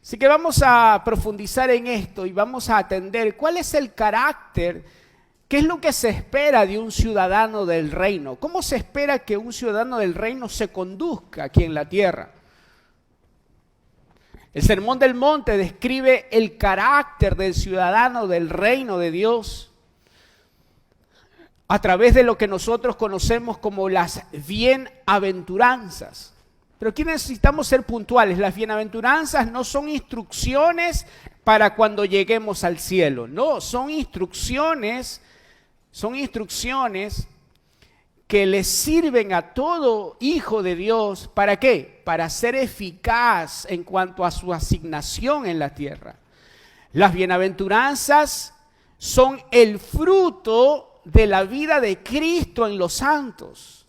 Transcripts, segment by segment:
Así que vamos a profundizar en esto y vamos a atender cuál es el carácter, qué es lo que se espera de un ciudadano del reino. ¿Cómo se espera que un ciudadano del reino se conduzca aquí en la tierra? El Sermón del Monte describe el carácter del ciudadano del reino de Dios a través de lo que nosotros conocemos como las bienaventuranzas. Pero aquí necesitamos ser puntuales. Las bienaventuranzas no son instrucciones para cuando lleguemos al cielo. No, son instrucciones que le sirven a todo hijo de Dios. ¿Para qué? Para ser eficaz en cuanto a su asignación en la tierra. Las bienaventuranzas son el fruto de la vida de Cristo en los santos.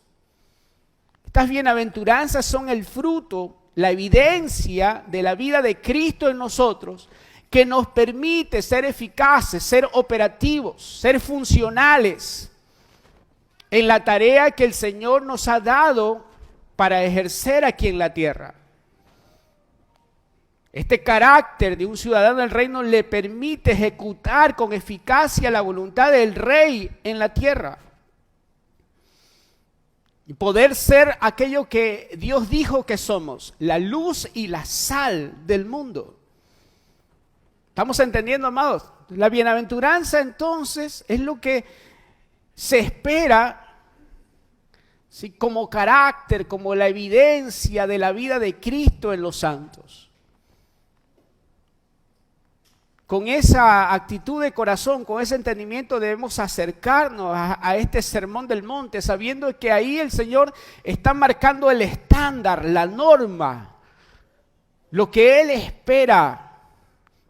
Estas bienaventuranzas son el fruto, la evidencia de la vida de Cristo en nosotros, que nos permite ser eficaces, ser operativos, ser funcionales en la tarea que el Señor nos ha dado para ejercer aquí en la tierra. Este carácter de un ciudadano del reino le permite ejecutar con eficacia la voluntad del Rey en la tierra. Y poder ser aquello que Dios dijo que somos, la luz y la sal del mundo. ¿Estamos entendiendo, amados? La bienaventuranza entonces es lo que se espera, ¿sí?, como carácter, como la evidencia de la vida de Cristo en los santos. Con esa actitud de corazón, con ese entendimiento debemos acercarnos a este Sermón del Monte, sabiendo que ahí el Señor está marcando el estándar, la norma, lo que Él espera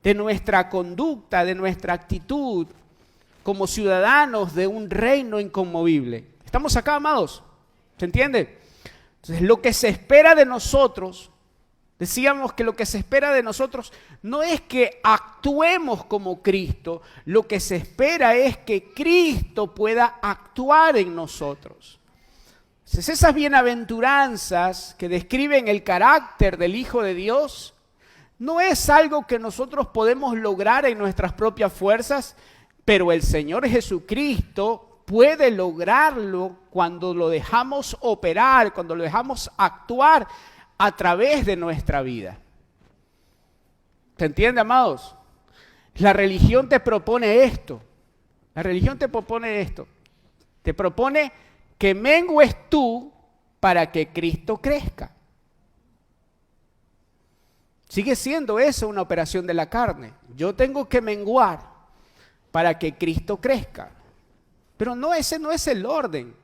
de nuestra conducta, de nuestra actitud como ciudadanos de un reino inconmovible. ¿Estamos acá, amados? ¿Se entiende? Entonces, lo que se espera de nosotros, decíamos que lo que se espera de nosotros no es que actuemos como Cristo, lo que se espera es que Cristo pueda actuar en nosotros. Entonces, esas bienaventuranzas que describen el carácter del Hijo de Dios no es algo que nosotros podemos lograr en nuestras propias fuerzas, pero el Señor Jesucristo puede lograrlo cuando lo dejamos operar, cuando lo dejamos actuar a través de nuestra vida. ¿Se entiende, amados? La religión te propone esto. La religión te propone esto. Te propone que mengues tú para que Cristo crezca. Sigue siendo eso una operación de la carne. Yo tengo que menguar para que Cristo crezca. Pero no, ese no es el orden.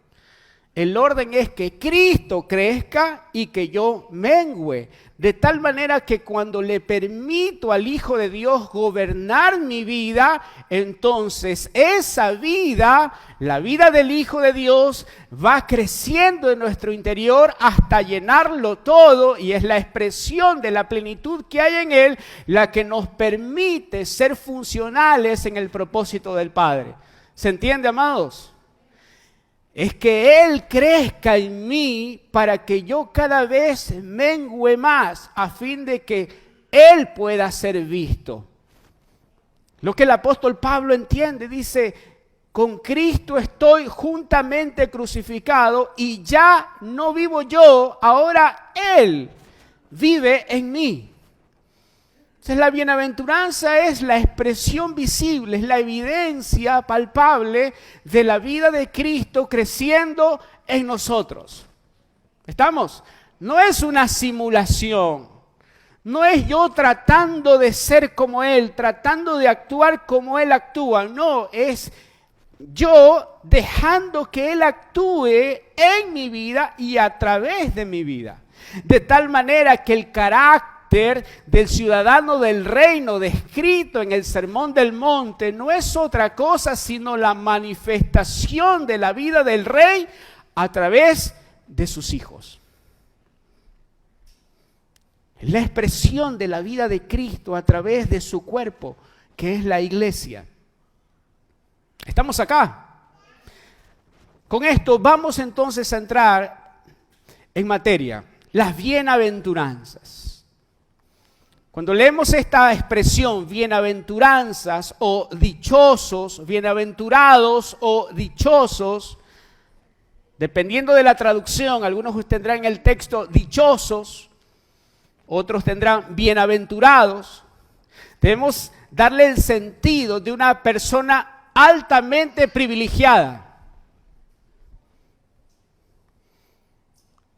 El orden es que Cristo crezca y que yo mengüe. De tal manera que cuando le permito al Hijo de Dios gobernar mi vida, entonces esa vida, la vida del Hijo de Dios, va creciendo en nuestro interior hasta llenarlo todo, y es la expresión de la plenitud que hay en Él la que nos permite ser funcionales en el propósito del Padre. ¿Se entiende, amados? Es que Él crezca en mí para que yo cada vez mengüe más, a fin de que Él pueda ser visto. Lo que el apóstol Pablo entiende, dice: con Cristo estoy juntamente crucificado y ya no vivo yo, ahora Él vive en mí. Entonces, la bienaventuranza es la expresión visible, es la evidencia palpable de la vida de Cristo creciendo en nosotros. ¿Estamos? No es una simulación, no es yo tratando de ser como Él, tratando de actuar como Él actúa, no, es yo dejando que Él actúe en mi vida y a través de mi vida. De tal manera que el carácter del ciudadano del reino descrito en el Sermón del Monte no es otra cosa sino la manifestación de la vida del Rey a través de sus hijos. Es la expresión de la vida de Cristo a través de su cuerpo, que es la iglesia. ¿Estamos acá? Con esto vamos entonces a entrar en materia, las bienaventuranzas. Cuando leemos esta expresión, bienaventuranzas o dichosos, bienaventurados o dichosos, dependiendo de la traducción, algunos tendrán en el texto dichosos, otros tendrán bienaventurados. Debemos darle el sentido de una persona altamente privilegiada.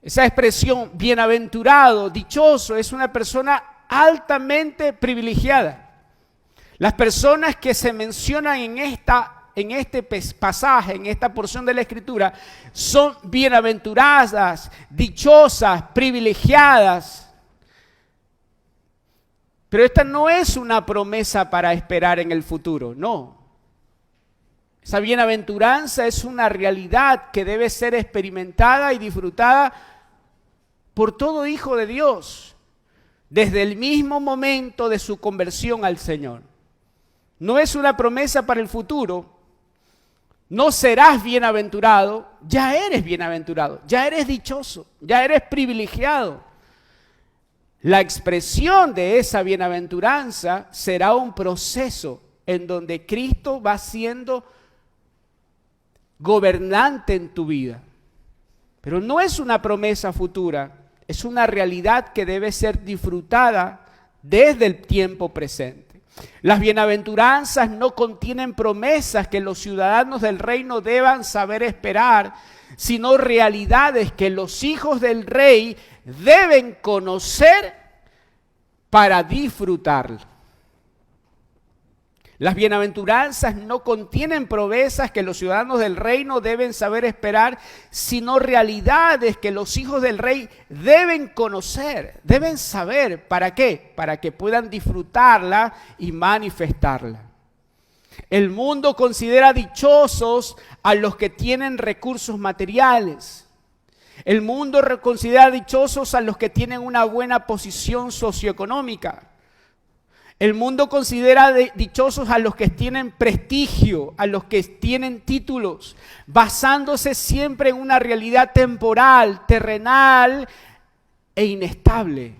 Esa expresión bienaventurado, dichoso, es una persona altamente privilegiada. Las personas que se mencionan en este pasaje, en esta porción de la Escritura, son bienaventuradas, dichosas, privilegiadas. Pero esta no es una promesa para esperar en el futuro, no. Esa bienaventuranza es una realidad que debe ser experimentada y disfrutada por todo hijo de Dios, desde el mismo momento de su conversión al Señor. No es una promesa para el futuro. No serás bienaventurado, ya eres bienaventurado, ya eres dichoso, ya eres privilegiado. La expresión de esa bienaventuranza será un proceso en donde Cristo va siendo gobernante en tu vida. Pero no es una promesa futura, es una realidad que debe ser disfrutada desde el tiempo presente. Las bienaventuranzas no contienen promesas que los ciudadanos del reino deban saber esperar, sino realidades que los hijos del rey deben conocer para disfrutar. Las bienaventuranzas no contienen promesas que los ciudadanos del reino deben saber esperar, sino realidades que los hijos del rey deben conocer, deben saber. ¿Para qué? Para que puedan disfrutarla y manifestarla. El mundo considera dichosos a los que tienen recursos materiales. El mundo considera dichosos a los que tienen una buena posición socioeconómica. El mundo considera dichosos a los que tienen prestigio, a los que tienen títulos, basándose siempre en una realidad temporal, terrenal e inestable.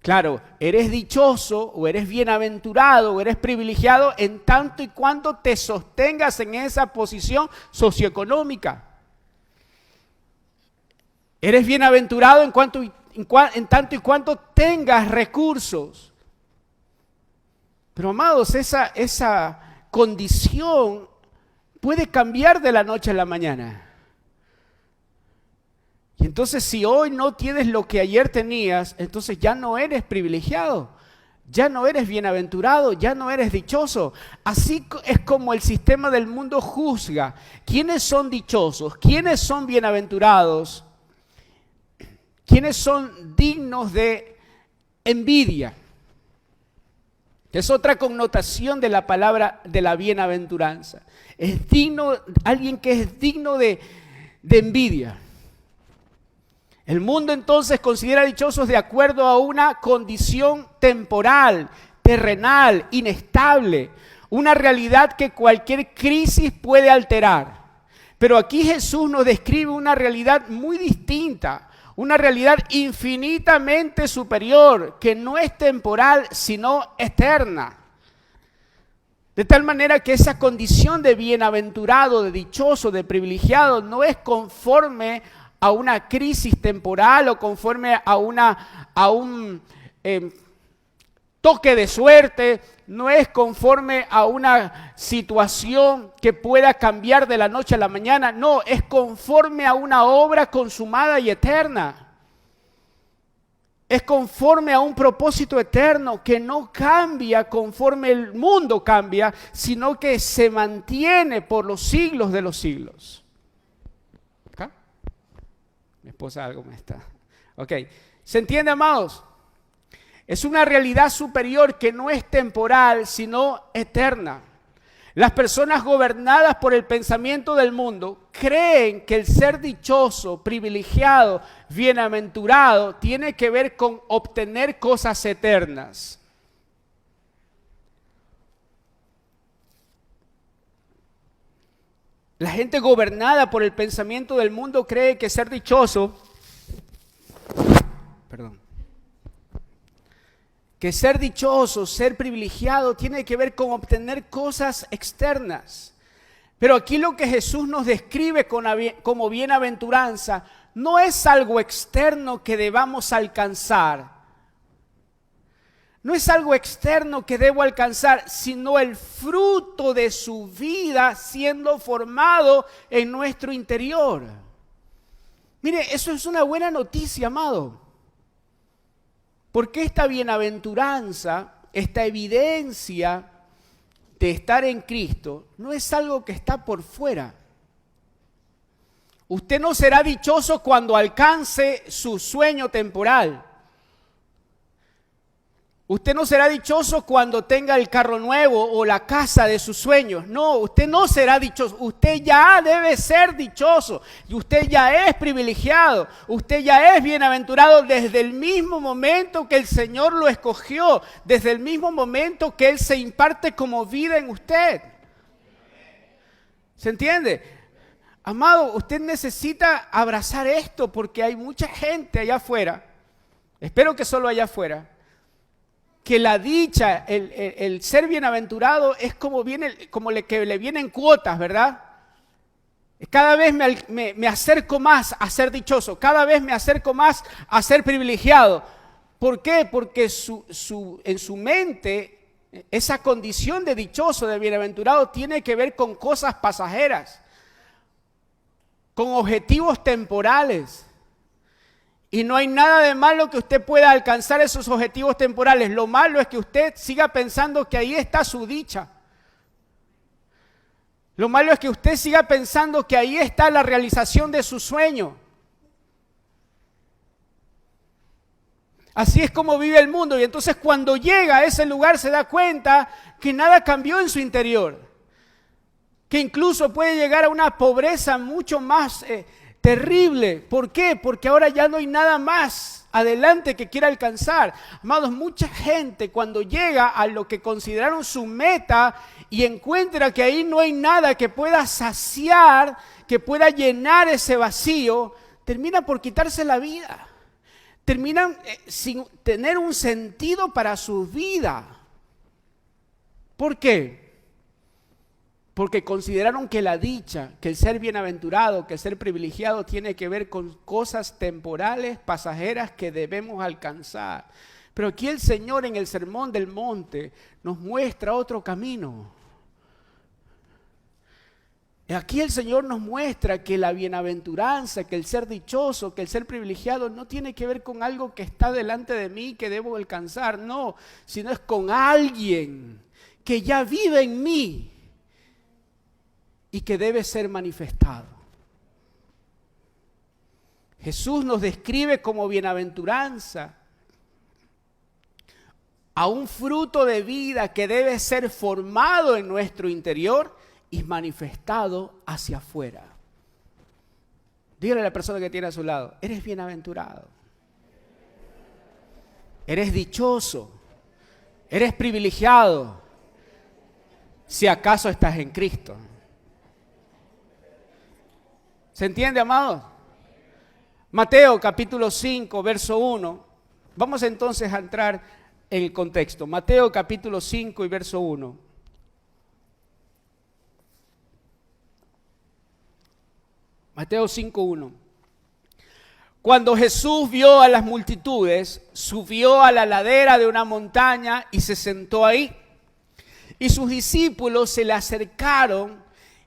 Claro, eres dichoso o eres bienaventurado o eres privilegiado en tanto y cuanto te sostengas en esa posición socioeconómica. Eres bienaventurado en tanto y cuanto tengas recursos. Pero amados, esa condición puede cambiar de la noche a la mañana. Y entonces si hoy no tienes lo que ayer tenías, entonces ya no eres privilegiado, ya no eres bienaventurado, ya no eres dichoso. Así es como el sistema del mundo juzga. ¿Quiénes son dichosos? ¿Quiénes son bienaventurados? ¿Quiénes son dignos de envidia? Es otra connotación de la palabra de la bienaventuranza. Es digno, alguien que es digno de envidia. El mundo entonces considera dichosos de acuerdo a una condición temporal, terrenal, inestable, una realidad que cualquier crisis puede alterar. Pero aquí Jesús nos describe una realidad muy distinta. Una realidad infinitamente superior, que no es temporal, sino eterna. De tal manera que esa condición de bienaventurado, de dichoso, de privilegiado, no es conforme a una crisis temporal o conforme a un toque de suerte, no es conforme a una situación que pueda cambiar de la noche a la mañana, no, es conforme a una obra consumada y eterna. Es conforme a un propósito eterno que no cambia conforme el mundo cambia, sino que se mantiene por los siglos de los siglos. ¿Acá? Mi esposa algo me está... Ok, ¿se entiende, amados? Es una realidad superior que no es temporal, sino eterna. Las personas gobernadas por el pensamiento del mundo creen que el ser dichoso, privilegiado, bienaventurado, tiene que ver con obtener cosas eternas. La gente gobernada por el pensamiento del mundo cree que ser dichoso, que ser dichoso, ser privilegiado, tiene que ver con obtener cosas externas. Pero aquí lo que Jesús nos describe como bienaventuranza no es algo externo que debamos alcanzar. No es algo externo que debo alcanzar, sino el fruto de su vida siendo formado en nuestro interior. Mire, eso es una buena noticia, amado. Porque esta bienaventuranza, esta evidencia de estar en Cristo, no es algo que está por fuera. Usted no será dichoso cuando alcance su sueño temporal. Usted no será dichoso cuando tenga el carro nuevo o la casa de sus sueños. No, usted no será dichoso. Usted ya debe ser dichoso. Y usted ya es privilegiado. Usted ya es bienaventurado desde el mismo momento que el Señor lo escogió. Desde el mismo momento que Él se imparte como vida en usted. ¿Se entiende? Amado, usted necesita abrazar esto porque hay mucha gente allá afuera. Espero que solo allá afuera. Que la dicha, el ser bienaventurado es como que le vienen cuotas, ¿verdad? Cada vez me acerco más a ser dichoso, cada vez me acerco más a ser privilegiado. ¿Por qué? Porque en su mente esa condición de dichoso, de bienaventurado, tiene que ver con cosas pasajeras, con objetivos temporales. Y no hay nada de malo que usted pueda alcanzar esos objetivos temporales. Lo malo es que usted siga pensando que ahí está su dicha. Lo malo es que usted siga pensando que ahí está la realización de su sueño. Así es como vive el mundo. Y entonces cuando llega a ese lugar se da cuenta que nada cambió en su interior. Que incluso puede llegar a una pobreza mucho más terrible. ¿Por qué? Porque ahora ya no hay nada más adelante que quiera alcanzar. Amados, mucha gente cuando llega a lo que consideraron su meta y encuentra que ahí no hay nada que pueda saciar, que pueda llenar ese vacío, termina por quitarse la vida. Terminan sin tener un sentido para su vida. ¿Por qué? Porque consideraron que la dicha, que el ser bienaventurado, que el ser privilegiado tiene que ver con cosas temporales, pasajeras que debemos alcanzar. Pero aquí el Señor en el Sermón del Monte nos muestra otro camino. Aquí el Señor nos muestra que la bienaventuranza, que el ser dichoso, que el ser privilegiado no tiene que ver con algo que está delante de mí que debo alcanzar, no, sino es con alguien que ya vive en mí y que debe ser manifestado. Jesús nos describe como bienaventuranza a un fruto de vida que debe ser formado en nuestro interior y manifestado hacia afuera. Dígale a la persona que tiene a su lado, eres bienaventurado, eres dichoso, eres privilegiado, si acaso estás en Cristo. ¿Se entiende, amados? Mateo capítulo 5, verso 1. Vamos entonces a entrar en el contexto. Mateo capítulo 5 y verso 1. Mateo 5, 1. Cuando Jesús vio a las multitudes, subió a la ladera de una montaña y se sentó ahí. Y sus discípulos se le acercaron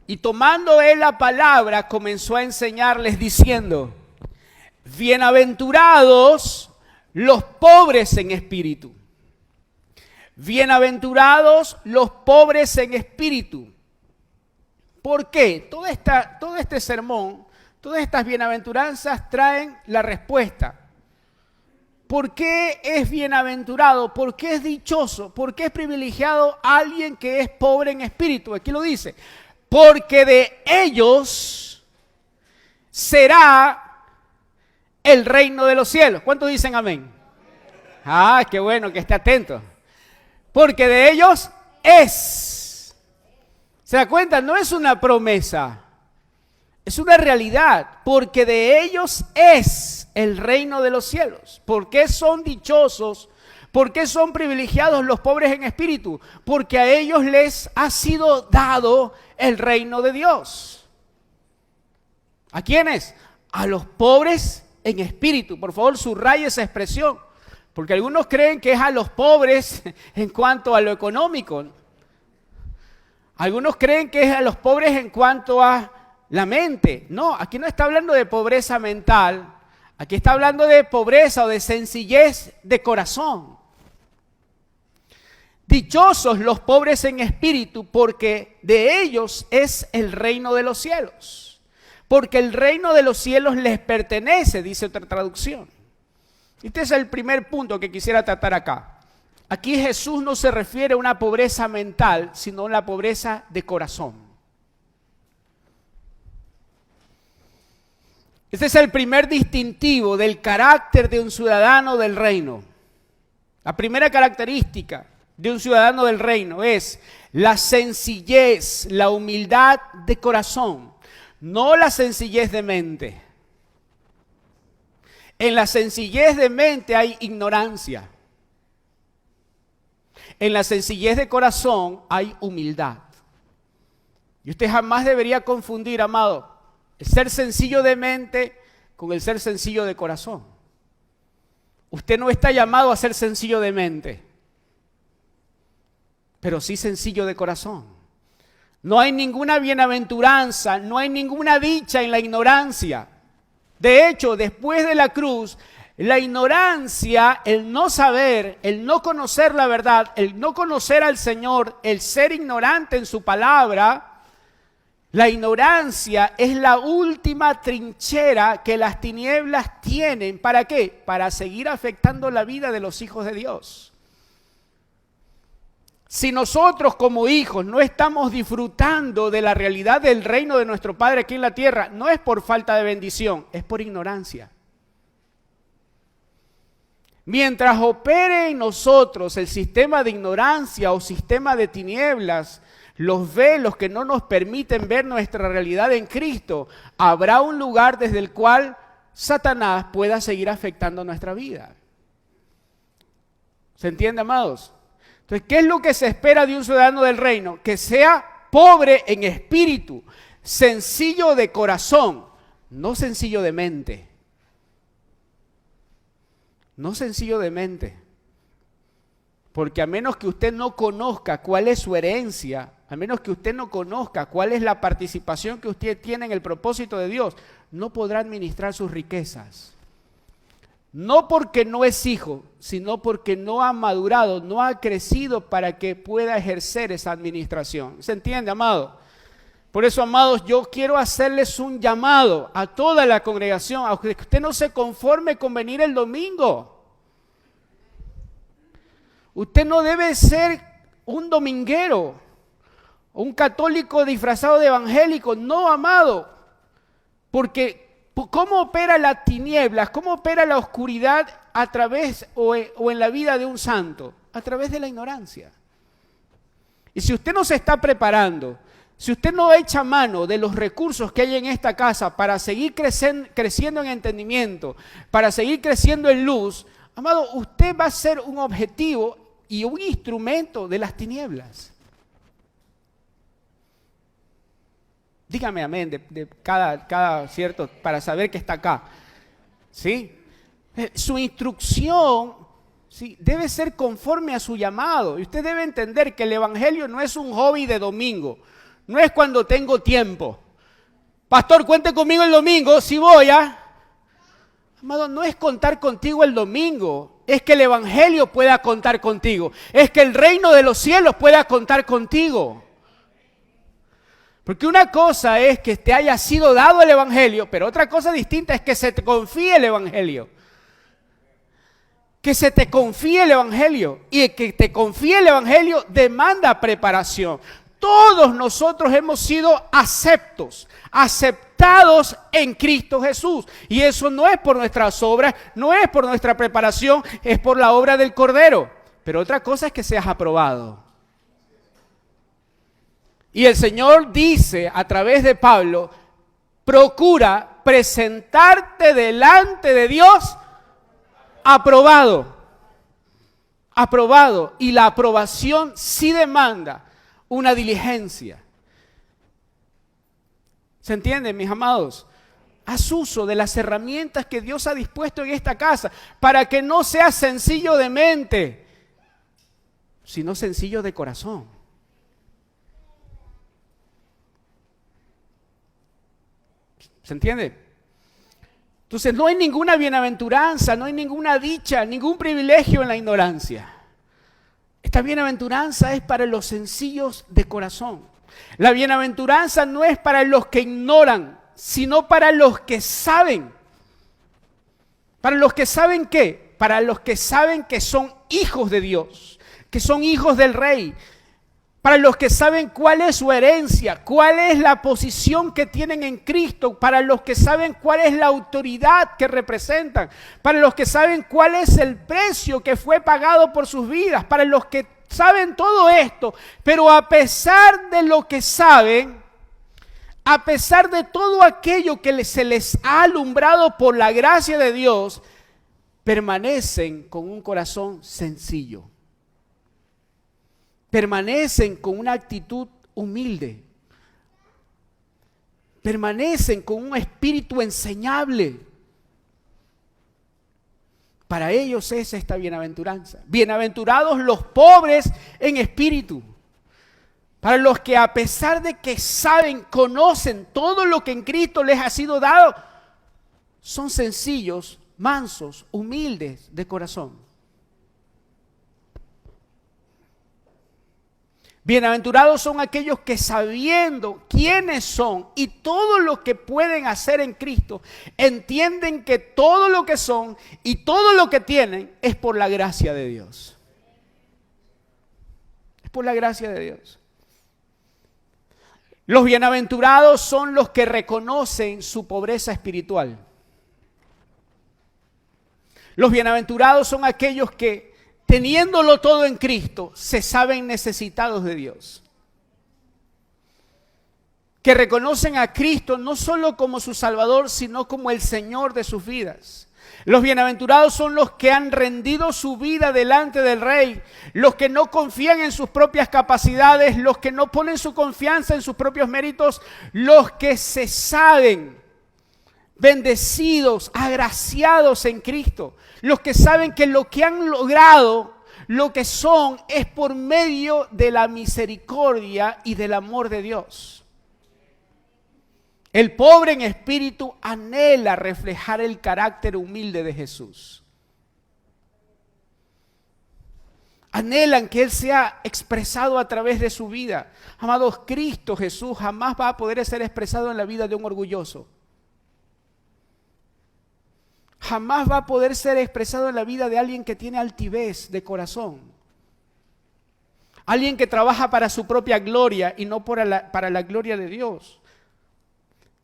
y tomando él la palabra comenzó a enseñarles diciendo: bienaventurados los pobres en espíritu. Bienaventurados los pobres en espíritu. ¿Por qué? Todo este sermón, todas estas bienaventuranzas traen la respuesta. ¿Por qué es bienaventurado? ¿Por qué es dichoso? ¿Por qué es privilegiado alguien que es pobre en espíritu? Aquí lo dice. Porque de ellos será el reino de los cielos. ¿Cuántos dicen amén? Ah, qué bueno que esté atento. Porque de ellos es. ¿Se da cuenta? No es una promesa. Es una realidad. Porque de ellos es el reino de los cielos. ¿Por qué son dichosos? ¿Por qué son privilegiados los pobres en espíritu? Porque a ellos les ha sido dado el reino de Dios. ¿A quiénes? A los pobres en espíritu. Por favor, subraye esa expresión, porque algunos creen que es a los pobres en cuanto a lo económico. Algunos creen que es a los pobres en cuanto a la mente. No, aquí no está hablando de pobreza mental, aquí está hablando de pobreza o de sencillez de corazón. Dichosos los pobres en espíritu, porque de ellos es el reino de los cielos. Porque el reino de los cielos les pertenece, dice otra traducción. Este es el primer punto que quisiera tratar acá. Aquí Jesús no se refiere a una pobreza mental, sino a una pobreza de corazón. Este es el primer distintivo del carácter de un ciudadano del reino. La primera característica de un ciudadano del reino es la sencillez, la humildad de corazón. No la sencillez de mente. En la sencillez de mente hay ignorancia. En la sencillez de corazón hay humildad. Y usted jamás debería confundir, amado, el ser sencillo de mente con el ser sencillo de corazón. Usted no está llamado a ser sencillo de mente, pero sí sencillo de corazón. No hay ninguna bienaventuranza, no hay ninguna dicha en la ignorancia. De hecho, después de la cruz, la ignorancia, el no saber, el no conocer la verdad, el no conocer al Señor, el ser ignorante en su palabra, la ignorancia es la última trinchera que las tinieblas tienen. ¿Para qué? Para seguir afectando la vida de los hijos de Dios. Si nosotros como hijos no estamos disfrutando de la realidad del reino de nuestro Padre aquí en la tierra, no es por falta de bendición, es por ignorancia. Mientras opere en nosotros el sistema de ignorancia o sistema de tinieblas, los velos que no nos permiten ver nuestra realidad en Cristo, habrá un lugar desde el cual Satanás pueda seguir afectando nuestra vida. ¿Se entiende, amados? Entonces, ¿qué es lo que se espera de un ciudadano del reino? Que sea pobre en espíritu, sencillo de corazón, no sencillo de mente. No sencillo de mente. Porque a menos que usted no conozca cuál es su herencia, a menos que usted no conozca cuál es la participación que usted tiene en el propósito de Dios, no podrá administrar sus riquezas. No porque no es hijo, sino porque no ha madurado, no ha crecido para que pueda ejercer esa administración. ¿Se entiende, amado? Por eso, amados, yo quiero hacerles un llamado a toda la congregación, a que usted no se conforme con venir el domingo. Usted no debe ser un dominguero, un católico disfrazado de evangélico. No, amado, porque ¿cómo opera la tinieblas? ¿Cómo opera la oscuridad a través o en la vida de un santo? A través de la ignorancia. Y si usted no se está preparando, si usted no echa mano de los recursos que hay en esta casa para seguir creciendo en entendimiento, para seguir creciendo en luz, amado, usted va a ser un objetivo y un instrumento de las tinieblas. Dígame amén de cada cierto, para saber que está acá. ¿Sí? Su instrucción, ¿sí?, debe ser conforme a su llamado. Y usted debe entender que el evangelio no es un hobby de domingo. No es cuando tengo tiempo. Pastor, cuente conmigo el domingo, si voy a... Amado, no es contar contigo el domingo. Es que el evangelio pueda contar contigo. Es que el reino de los cielos pueda contar contigo. Porque una cosa es que te haya sido dado el evangelio, pero otra cosa distinta es que se te confíe el evangelio. Que se te confíe el evangelio. Y el que te confíe el evangelio demanda preparación. Todos nosotros hemos sido aceptados en Cristo Jesús. Y eso no es por nuestras obras, no es por nuestra preparación, es por la obra del Cordero. Pero otra cosa es que seas aprobado. Y el Señor dice a través de Pablo, procura presentarte delante de Dios aprobado. aprobado, y la aprobación sí demanda una diligencia. ¿Se entiende, mis amados? Haz uso de las herramientas que Dios ha dispuesto en esta casa para que no seas sencillo de mente, sino sencillo de corazón. ¿Se entiende? Entonces no hay ninguna bienaventuranza, no hay ninguna dicha, ningún privilegio en la ignorancia. Esta bienaventuranza es para los sencillos de corazón. La bienaventuranza no es para los que ignoran, sino para los que saben. ¿Para los que saben qué? Para los que saben que son hijos de Dios, que son hijos del Rey. Para los que saben cuál es su herencia, cuál es la posición que tienen en Cristo, para los que saben cuál es la autoridad que representan, para los que saben cuál es el precio que fue pagado por sus vidas, para los que saben todo esto, pero a pesar de lo que saben, a pesar de todo aquello que se les ha alumbrado por la gracia de Dios, permanecen con un corazón sencillo. Permanecen con una actitud humilde. Permanecen con un espíritu enseñable. Para ellos es esta bienaventuranza. Bienaventurados los pobres en espíritu. Para los que a pesar de que saben, conocen todo lo que en Cristo les ha sido dado, son sencillos, mansos, humildes de corazón. Bienaventurados son aquellos que sabiendo quiénes son y todo lo que pueden hacer en Cristo, entienden que todo lo que son y todo lo que tienen es por la gracia de Dios. Es por la gracia de Dios. Los bienaventurados son los que reconocen su pobreza espiritual. Los bienaventurados son aquellos que, teniéndolo todo en Cristo, se saben necesitados de Dios. Que reconocen a Cristo no solo como su Salvador, sino como el Señor de sus vidas. Los bienaventurados son los que han rendido su vida delante del Rey, los que no confían en sus propias capacidades, los que no ponen su confianza en sus propios méritos, los que se saben bendecidos, agraciados en Cristo, los que saben que lo que han logrado, lo que son, es por medio de la misericordia y del amor de Dios. El pobre en espíritu anhela reflejar el carácter humilde de Jesús. Anhelan que Él sea expresado a través de su vida. Amados, Cristo Jesús jamás va a poder ser expresado en la vida de un orgulloso. Jamás va a poder ser expresado en la vida de alguien que tiene altivez de corazón. Alguien que trabaja para su propia gloria y no para la gloria de Dios.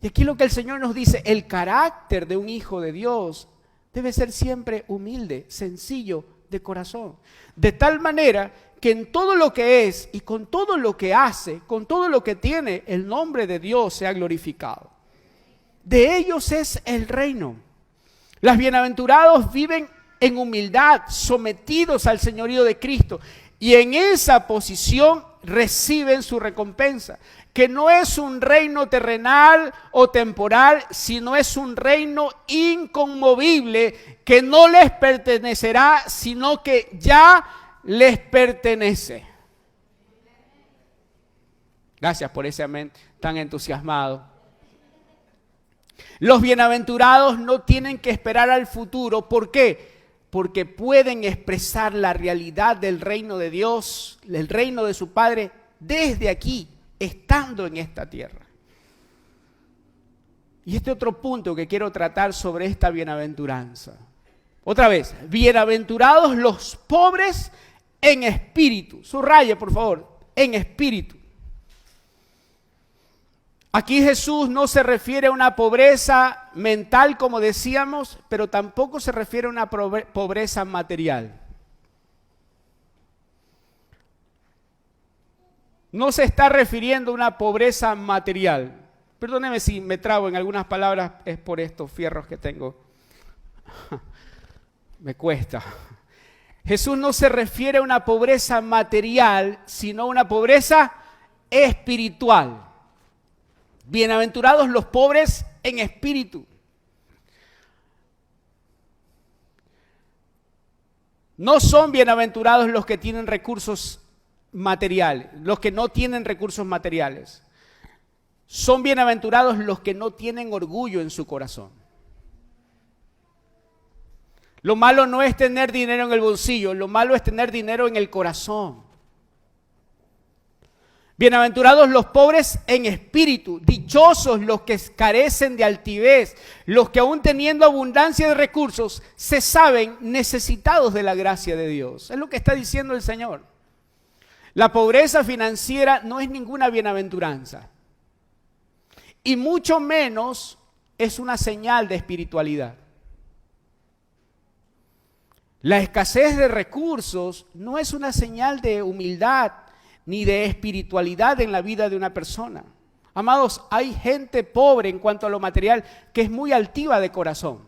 Y aquí lo que el Señor nos dice, el carácter de un hijo de Dios debe ser siempre humilde, sencillo de corazón. De tal manera que en todo lo que es y con todo lo que hace, con todo lo que tiene, el nombre de Dios sea glorificado. De ellos es el reino. Los bienaventurados viven en humildad, sometidos al señorío de Cristo. Y en esa posición reciben su recompensa, que no es un reino terrenal o temporal, sino es un reino inconmovible que no les pertenecerá, sino que ya les pertenece. Gracias por ese amén tan entusiasmado. Los bienaventurados no tienen que esperar al futuro. ¿Por qué? Porque pueden expresar la realidad del reino de Dios, el reino de su Padre, desde aquí, estando en esta tierra. Y este otro punto que quiero tratar sobre esta bienaventuranza. Otra vez, bienaventurados los pobres en espíritu. Subraye, por favor, en espíritu. Aquí Jesús no se refiere a una pobreza mental, como decíamos, pero tampoco se refiere a una pobreza material. No se está refiriendo a una pobreza material. Perdóneme si me trabo en algunas palabras, es por estos fierros que tengo. Me cuesta. Jesús no se refiere a una pobreza material, sino a una pobreza espiritual. Bienaventurados los pobres en espíritu. No son bienaventurados los que tienen recursos materiales, los que no tienen recursos materiales. Son bienaventurados los que no tienen orgullo en su corazón. Lo malo no es tener dinero en el bolsillo, lo malo es tener dinero en el corazón. Bienaventurados los pobres en espíritu, dichosos los que carecen de altivez, los que aún teniendo abundancia de recursos se saben necesitados de la gracia de Dios. Es lo que está diciendo el Señor. La pobreza financiera no es ninguna bienaventuranza y mucho menos es una señal de espiritualidad. La escasez de recursos no es una señal de humildad ni de espiritualidad en la vida de una persona. Amados, hay gente pobre en cuanto a lo material que es muy altiva de corazón.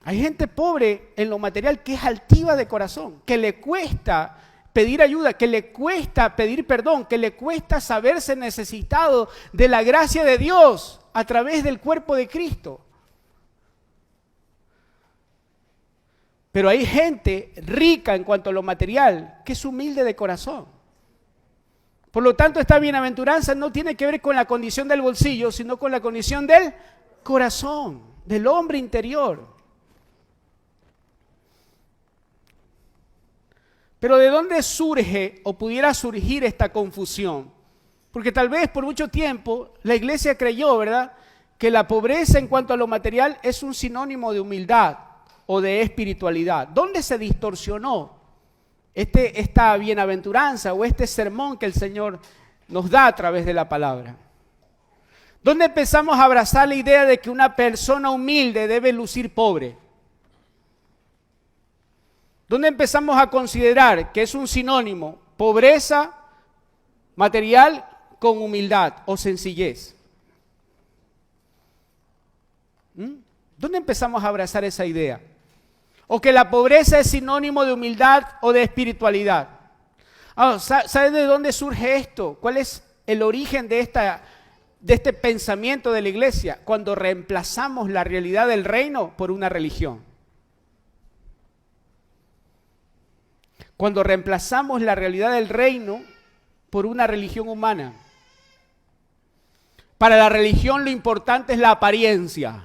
Hay gente pobre en lo material que es altiva de corazón, que le cuesta pedir ayuda, que le cuesta pedir perdón, que le cuesta saberse necesitado de la gracia de Dios a través del cuerpo de Cristo. Pero hay gente rica en cuanto a lo material que es humilde de corazón. Por lo tanto, esta bienaventuranza no tiene que ver con la condición del bolsillo, sino con la condición del corazón, del hombre interior. Pero ¿de dónde surge o pudiera surgir esta confusión? Porque tal vez por mucho tiempo la iglesia creyó, ¿verdad?, que la pobreza en cuanto a lo material es un sinónimo de humildad o de espiritualidad. ¿Dónde se distorsionó esta bienaventuranza o este sermón que el Señor nos da a través de la palabra? ¿Dónde empezamos a abrazar la idea de que una persona humilde debe lucir pobre? ¿Dónde empezamos a considerar que es un sinónimo pobreza material con humildad o sencillez? ¿Dónde empezamos a abrazar esa idea? O que la pobreza es sinónimo de humildad o de espiritualidad. ¿Sabe de dónde surge esto? ¿Cuál es el origen de este pensamiento de la iglesia? Cuando reemplazamos la realidad del reino por una religión. Cuando reemplazamos la realidad del reino por una religión humana. Para la religión lo importante es la apariencia.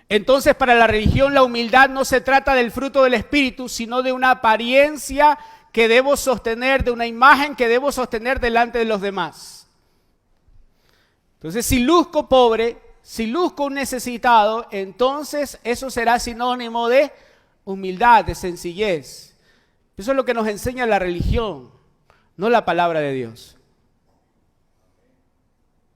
Entonces, para la religión la humildad no se trata del fruto del Espíritu, sino de una apariencia que debo sostener, de una imagen que debo sostener delante de los demás. Entonces, si luzco pobre, si luzco un necesitado, entonces eso será sinónimo de humildad, de sencillez. Eso es lo que nos enseña la religión, no la palabra de Dios.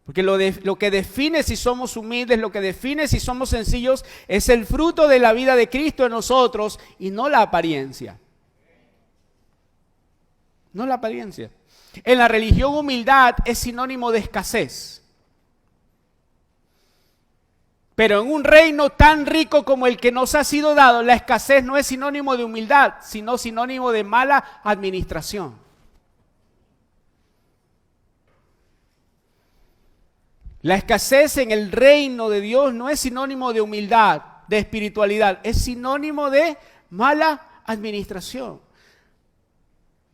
Porque lo que define si somos humildes, lo que define si somos sencillos, es el fruto de la vida de Cristo en nosotros y no la apariencia. No la apariencia. En la religión, humildad es sinónimo de escasez. Pero en un reino tan rico como el que nos ha sido dado, la escasez no es sinónimo de humildad, sino sinónimo de mala administración. La escasez en el reino de Dios no es sinónimo de humildad, de espiritualidad, es sinónimo de mala administración.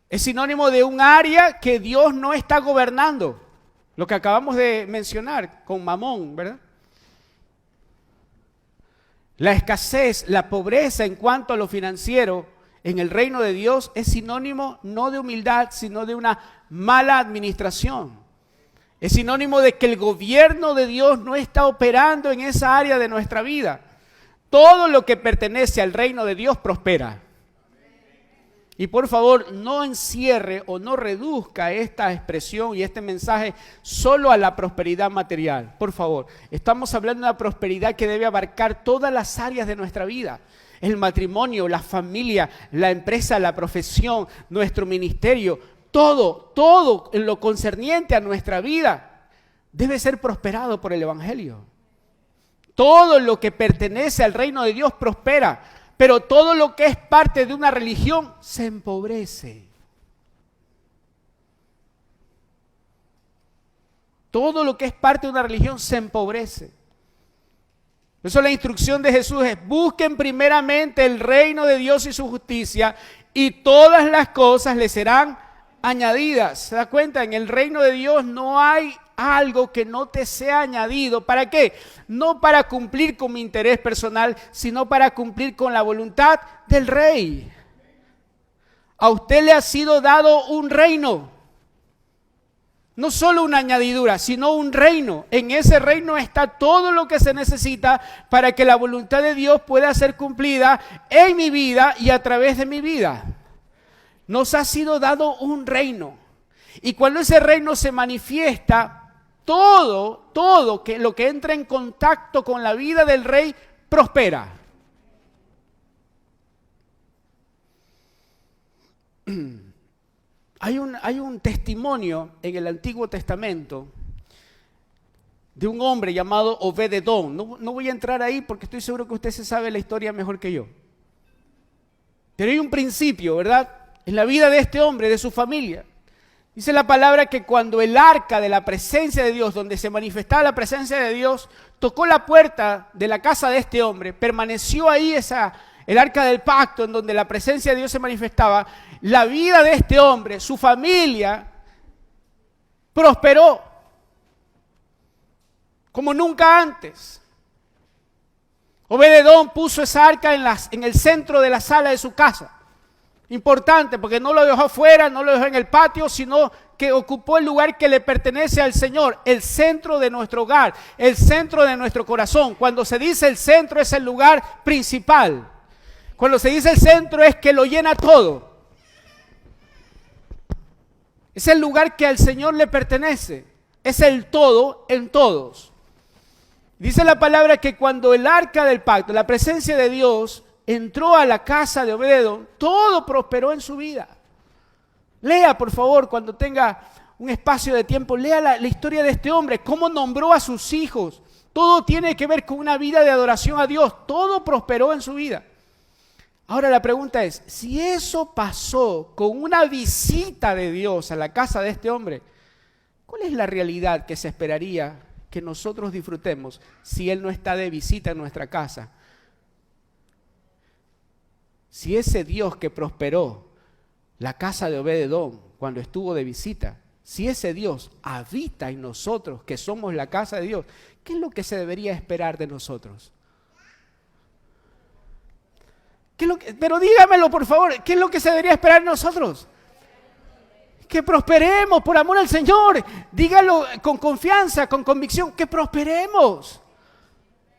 Es sinónimo de un área que Dios no está gobernando, lo que acabamos de mencionar con Mamón, ¿verdad? La escasez, la pobreza en cuanto a lo financiero en el reino de Dios es sinónimo no de humildad, sino de una mala administración. Es sinónimo de que el gobierno de Dios no está operando en esa área de nuestra vida. Todo lo que pertenece al reino de Dios prospera. Y por favor, no encierre o no reduzca esta expresión y este mensaje solo a la prosperidad material. Por favor, estamos hablando de una prosperidad que debe abarcar todas las áreas de nuestra vida. El matrimonio, la familia, la empresa, la profesión, nuestro ministerio. Todo en lo concerniente a nuestra vida debe ser prosperado por el Evangelio. Todo lo que pertenece al reino de Dios prospera, pero todo lo que es parte de una religión se empobrece. Todo lo que es parte de una religión se empobrece. Por eso la instrucción de Jesús es: busquen primeramente el reino de Dios y su justicia, y todas las cosas les serán añadidas. ¿Se da cuenta? En el reino de Dios no hay algo que no te sea añadido. ¿Para qué? No para cumplir con mi interés personal, sino para cumplir con la voluntad del Rey. A usted le ha sido dado un reino. No solo una añadidura, sino un reino. En ese reino está todo lo que se necesita para que la voluntad de Dios pueda ser cumplida en mi vida y a través de mi vida. Nos ha sido dado un reino. Y cuando ese reino se manifiesta, todo lo que entra en contacto con la vida del rey prospera. Hay un testimonio en el Antiguo Testamento de un hombre llamado Obed-Edom. No voy a entrar ahí porque estoy seguro que usted se sabe la historia mejor que yo. Pero hay un principio, ¿verdad?, en la vida de este hombre, de su familia. Dice la palabra que cuando el arca de la presencia de Dios, donde se manifestaba la presencia de Dios, tocó la puerta de la casa de este hombre, permaneció ahí el arca del pacto en donde la presencia de Dios se manifestaba, la vida de este hombre, su familia, prosperó como nunca antes. Obed-Edom puso esa arca en el centro de la sala de su casa. Importante, porque no lo dejó afuera, no lo dejó en el patio, sino que ocupó el lugar que le pertenece al Señor, el centro de nuestro hogar, el centro de nuestro corazón. Cuando se dice el centro, es el lugar principal. Cuando se dice el centro, es que lo llena todo. Es el lugar que al Señor le pertenece. Es el todo en todos. Dice la palabra que cuando el arca del pacto, la presencia de Dios, entró a la casa de Obed-Edom, todo prosperó en su vida. Lea, por favor, cuando tenga un espacio de tiempo, lea la historia de este hombre, cómo nombró a sus hijos. Todo tiene que ver con una vida de adoración a Dios. Todo prosperó en su vida. Ahora la pregunta es, si eso pasó con una visita de Dios a la casa de este hombre, ¿cuál es la realidad que se esperaría que nosotros disfrutemos si Él no está de visita en nuestra casa? Si ese Dios que prosperó la casa de Obed-Edom cuando estuvo de visita, si ese Dios habita en nosotros, que somos la casa de Dios, ¿qué es lo que se debería esperar de nosotros? Pero dígamelo, por favor, ¿qué es lo que se debería esperar de nosotros? Que prosperemos por amor al Señor. Dígalo con confianza, con convicción, que prosperemos.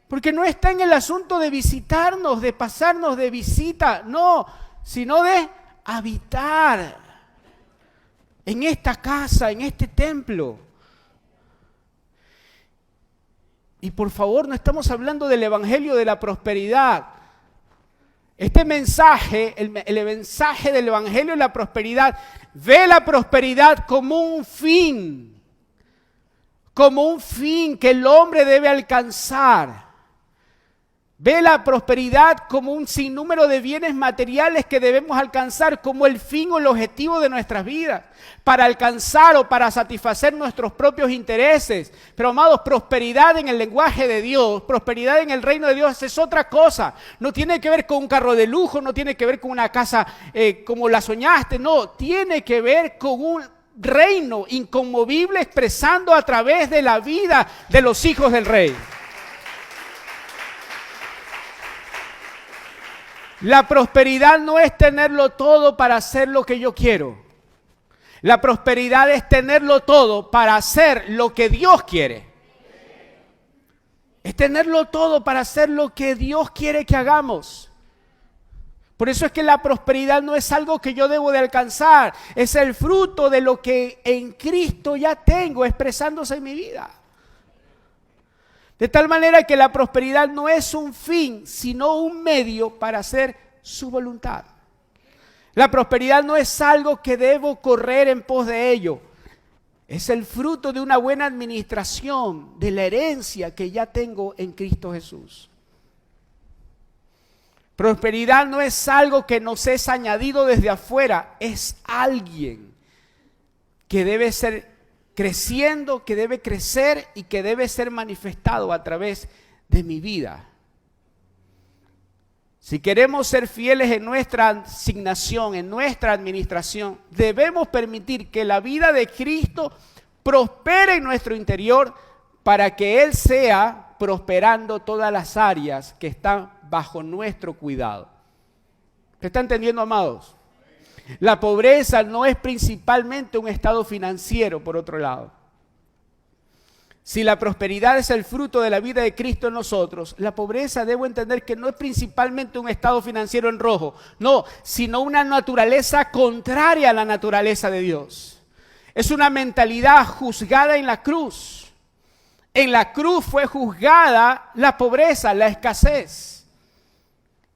Porque no está en el asunto de visitarnos, de pasarnos de visita, no, sino de habitar en esta casa, en este templo. Y por favor, no estamos hablando del evangelio de la prosperidad. Este mensaje, el mensaje del evangelio de la prosperidad, ve la prosperidad como un fin que el hombre debe alcanzar. Ve la prosperidad como un sinnúmero de bienes materiales que debemos alcanzar como el fin o el objetivo de nuestras vidas, para alcanzar o para satisfacer nuestros propios intereses. Pero amados, prosperidad en el lenguaje de Dios, prosperidad en el reino de Dios es otra cosa. No tiene que ver con un carro de lujo, no tiene que ver con una casa como la soñaste, no, tiene que ver con un reino inconmovible expresando a través de la vida de los hijos del Rey. La prosperidad no es tenerlo todo para hacer lo que yo quiero. La prosperidad es tenerlo todo para hacer lo que Dios quiere. Es tenerlo todo para hacer lo que Dios quiere que hagamos. Por eso es que la prosperidad no es algo que yo debo de alcanzar. Es el fruto de lo que en Cristo ya tengo expresándose en mi vida. De tal manera que la prosperidad no es un fin, sino un medio para hacer su voluntad. La prosperidad no es algo que debo correr en pos de ello. Es el fruto de una buena administración, de la herencia que ya tengo en Cristo Jesús. Prosperidad no es algo que nos es añadido desde afuera, es alguien que debe ser creciendo, que debe crecer y que debe ser manifestado a través de mi vida. Si queremos ser fieles en nuestra asignación, en nuestra administración, debemos permitir que la vida de Cristo prospere en nuestro interior para que Él sea prosperando todas las áreas que están bajo nuestro cuidado. ¿Se está entendiendo, amados? La pobreza no es principalmente un estado financiero, por otro lado. Si la prosperidad es el fruto de la vida de Cristo en nosotros, la pobreza debo entender que no es principalmente un estado financiero en rojo, no, sino una naturaleza contraria a la naturaleza de Dios. Es una mentalidad juzgada en la cruz. En la cruz fue juzgada la pobreza, la escasez.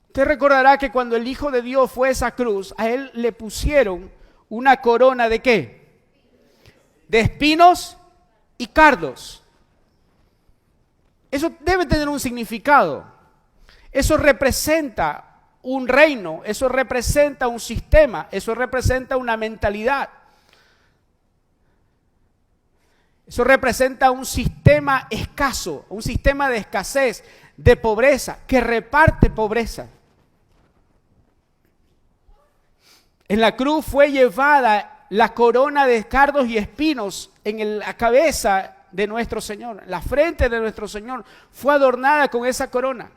Usted recordará que cuando el Hijo de Dios fue a esa cruz, a Él le pusieron una corona ¿de qué? De espinos y cardos. Eso debe tener un significado. Eso representa un reino, eso representa un sistema, eso representa una mentalidad. Eso representa un sistema escaso, un sistema de escasez, de pobreza, que reparte pobreza. En la cruz fue llevada la corona de cardos y espinos en la cabeza de nuestro Señor. La frente de nuestro Señor fue adornada con esa corona.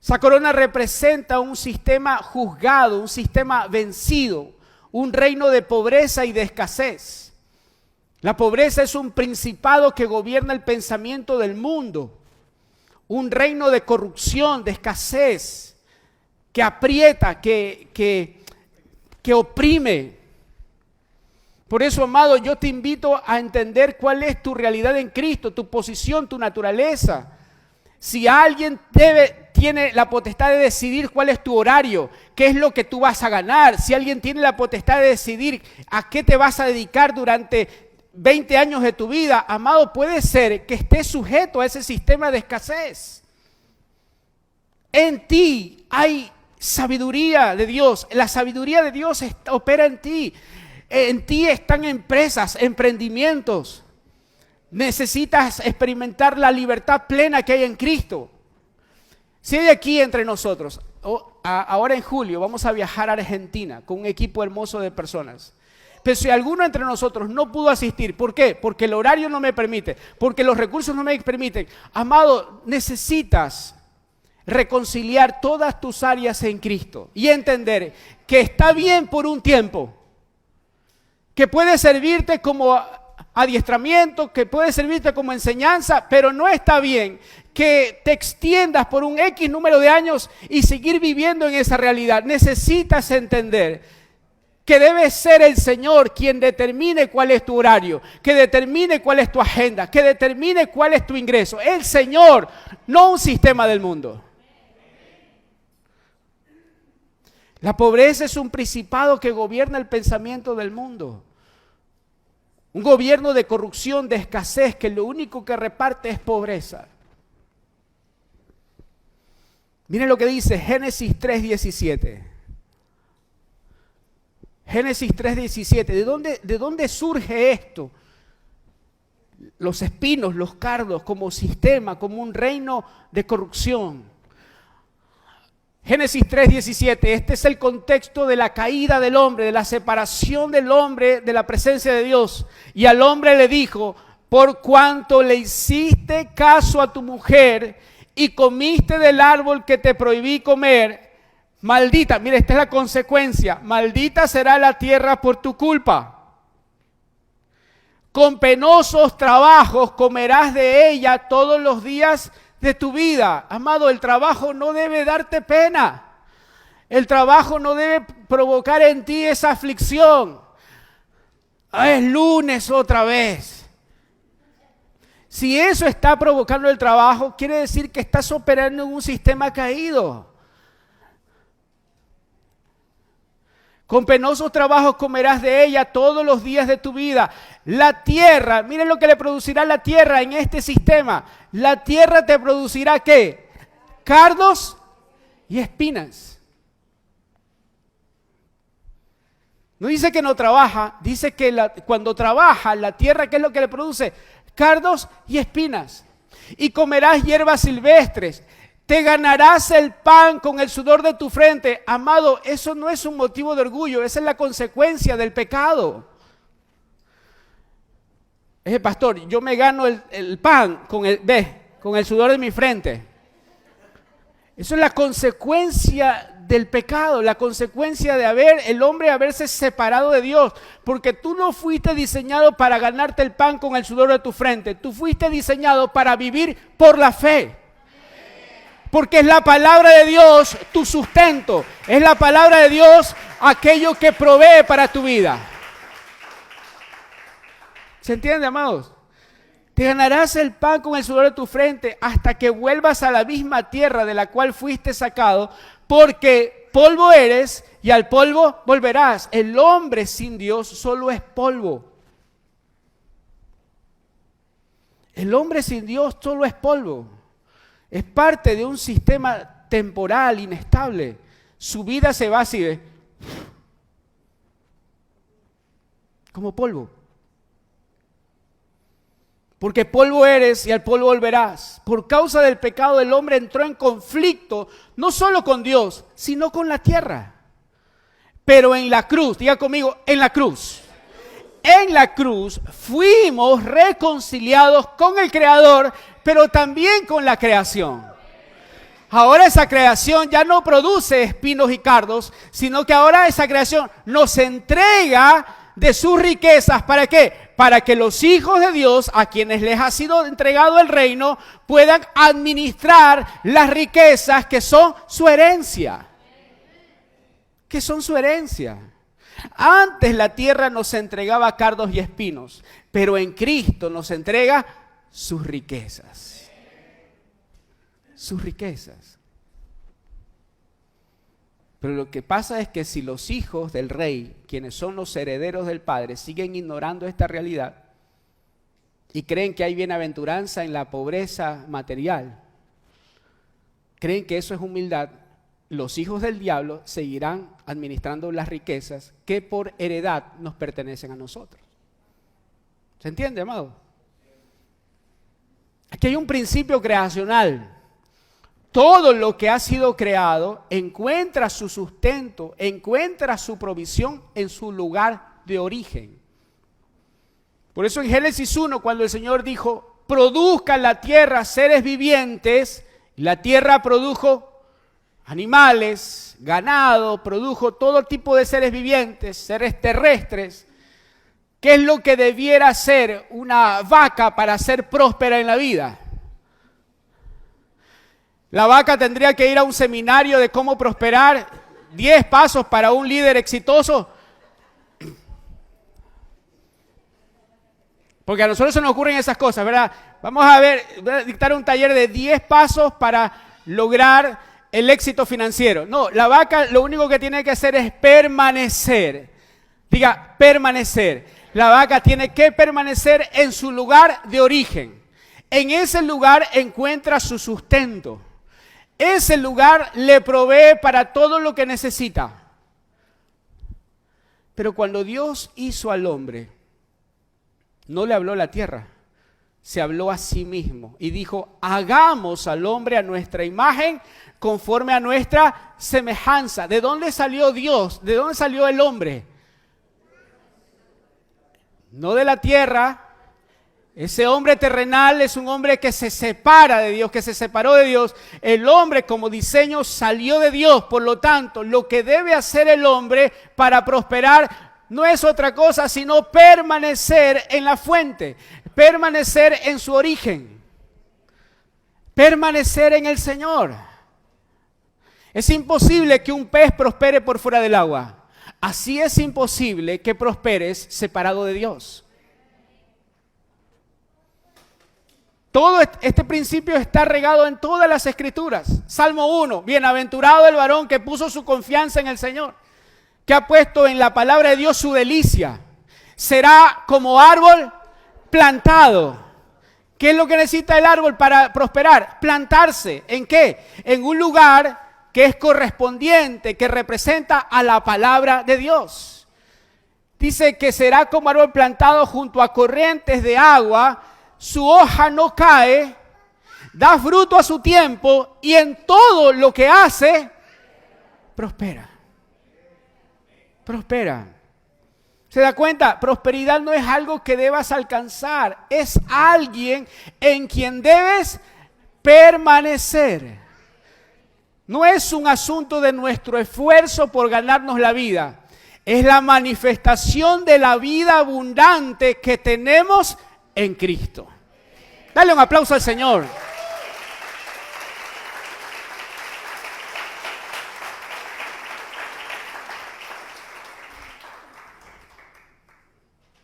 Esa corona representa un sistema juzgado, un sistema vencido, un reino de pobreza y de escasez. La pobreza es un principado que gobierna el pensamiento del mundo, un reino de corrupción, de escasez, que aprieta, que oprime. Por eso, amado, yo te invito a entender cuál es tu realidad en Cristo, tu posición, tu naturaleza. Si alguien tiene la potestad de decidir cuál es tu horario, qué es lo que tú vas a ganar, si alguien tiene la potestad de decidir a qué te vas a dedicar durante 20 años de tu vida, amado, puede ser que estés sujeto a ese sistema de escasez. En ti hay sabiduría de Dios, la sabiduría de Dios opera en ti. En ti están empresas, emprendimientos. Necesitas experimentar la libertad plena que hay en Cristo. Si hay aquí entre nosotros, ahora en julio vamos a viajar a Argentina con un equipo hermoso de personas. Pero si alguno entre nosotros no pudo asistir, ¿por qué? Porque el horario no me permite, porque los recursos no me permiten. Amado, necesitas reconciliar todas tus áreas en Cristo y entender que está bien por un tiempo, que puede servirte como adiestramiento, que puede servirte como enseñanza, pero no está bien que te extiendas por un X número de años y seguir viviendo en esa realidad. Necesitas entender que debe ser el Señor quien determine cuál es tu horario, que determine cuál es tu agenda, que determine cuál es tu ingreso. El Señor, no un sistema del mundo. La pobreza es un principado que gobierna el pensamiento del mundo. Un gobierno de corrupción, de escasez, que lo único que reparte es pobreza. Miren lo que dice Génesis 3:17. Génesis 3:17. ¿De dónde surge esto? Los espinos, los cardos, como sistema, como un reino de corrupción. Génesis 3:17, este es el contexto de la caída del hombre, de la separación del hombre de la presencia de Dios. Y al hombre le dijo, por cuanto le hiciste caso a tu mujer y comiste del árbol que te prohibí comer, maldita, mira, esta es la consecuencia, maldita será la tierra por tu culpa. Con penosos trabajos comerás de ella todos los días de tu vida. Amado, el trabajo no debe darte pena. El trabajo no debe provocar en ti esa aflicción. Es lunes otra vez. Si eso está provocando el trabajo, quiere decir que estás operando en un sistema caído. Con penosos trabajos comerás de ella todos los días de tu vida. La tierra, miren lo que le producirá la tierra en este sistema. La tierra te producirá ¿qué? Cardos y espinas. No dice que no trabaja, dice que cuando trabaja la tierra, ¿qué es lo que le produce? Cardos y espinas. Y comerás hierbas silvestres. Te ganarás el pan con el sudor de tu frente. Amado, eso no es un motivo de orgullo, esa es la consecuencia del pecado. Pastor, yo me gano el pan con el sudor de mi frente. Eso es la consecuencia del pecado, la consecuencia de el hombre haberse separado de Dios. Porque tú no fuiste diseñado para ganarte el pan con el sudor de tu frente. Tú fuiste diseñado para vivir por la fe. Porque es la palabra de Dios tu sustento. Es la palabra de Dios aquello que provee para tu vida. ¿Se entiende, amados? Te ganarás el pan con el sudor de tu frente hasta que vuelvas a la misma tierra de la cual fuiste sacado, porque polvo eres y al polvo volverás. El hombre sin Dios solo es polvo. El hombre sin Dios solo es polvo. Es parte de un sistema temporal, inestable. Su vida se va así, como polvo. Porque polvo eres y al polvo volverás. Por causa del pecado el hombre entró en conflicto, no solo con Dios, sino con la tierra. Pero en la cruz, diga conmigo, en la cruz. En la cruz fuimos reconciliados con el Creador, pero también con la creación. Ahora esa creación ya no produce espinos y cardos, sino que ahora esa creación nos entrega de sus riquezas. ¿Para qué? Para que los hijos de Dios, a quienes les ha sido entregado el reino, puedan administrar las riquezas que son su herencia. Que son su herencia. Antes la tierra nos entregaba cardos y espinos, pero en Cristo nos entrega sus riquezas. Sus riquezas. Pero lo que pasa es que si los hijos del rey, quienes son los herederos del Padre, siguen ignorando esta realidad y creen que hay bienaventuranza en la pobreza material, creen que eso es humildad, los hijos del diablo seguirán administrando las riquezas que por heredad nos pertenecen a nosotros. ¿Se entiende, amado? Aquí hay un principio creacional. Todo lo que ha sido creado encuentra su sustento, encuentra su provisión en su lugar de origen. Por eso en Génesis 1, cuando el Señor dijo, produzca la tierra seres vivientes, la tierra produjo animales, ganado, produjo todo tipo de seres vivientes, seres terrestres. ¿Qué es lo que debiera ser una vaca para ser próspera en la vida? La vaca tendría que ir a un seminario de cómo prosperar, 10 pasos para un líder exitoso. Porque a nosotros se nos ocurren esas cosas, ¿verdad? Voy a dictar un taller de 10 pasos para lograr el éxito financiero. No, la vaca lo único que tiene que hacer es permanecer. Diga, permanecer. La vaca tiene que permanecer en su lugar de origen. En ese lugar encuentra su sustento. Ese lugar le provee para todo lo que necesita. Pero cuando Dios hizo al hombre, no le habló a la tierra, se habló a sí mismo y dijo, hagamos al hombre a nuestra imagen, conforme a nuestra semejanza. ¿De dónde salió Dios? ¿De dónde salió el hombre? No de la tierra. Ese hombre terrenal es un hombre que se separa de Dios, que se separó de Dios. El hombre como diseño salió de Dios. Por lo tanto, lo que debe hacer el hombre para prosperar no es otra cosa sino permanecer en la fuente, permanecer en su origen, permanecer en el Señor. Es imposible que un pez prospere por fuera del agua. Así es imposible que prosperes separado de Dios. Todo este principio está regado en todas las escrituras. Salmo 1, bienaventurado el varón que puso su confianza en el Señor. que ha puesto en la palabra de Dios su delicia. Será como árbol plantado. ¿Qué es lo que necesita el árbol para prosperar? Plantarse. ¿En qué? En un lugar que es correspondiente, que representa a la palabra de Dios. Dice que será como árbol plantado junto a corrientes de agua, su hoja no cae, da fruto a su tiempo y en todo lo que hace, prospera. Prospera. ¿Se da cuenta? Prosperidad no es algo que debas alcanzar, es alguien en quien debes permanecer. No es un asunto de nuestro esfuerzo por ganarnos la vida, es la manifestación de la vida abundante que tenemos en Cristo. Dale un aplauso al Señor.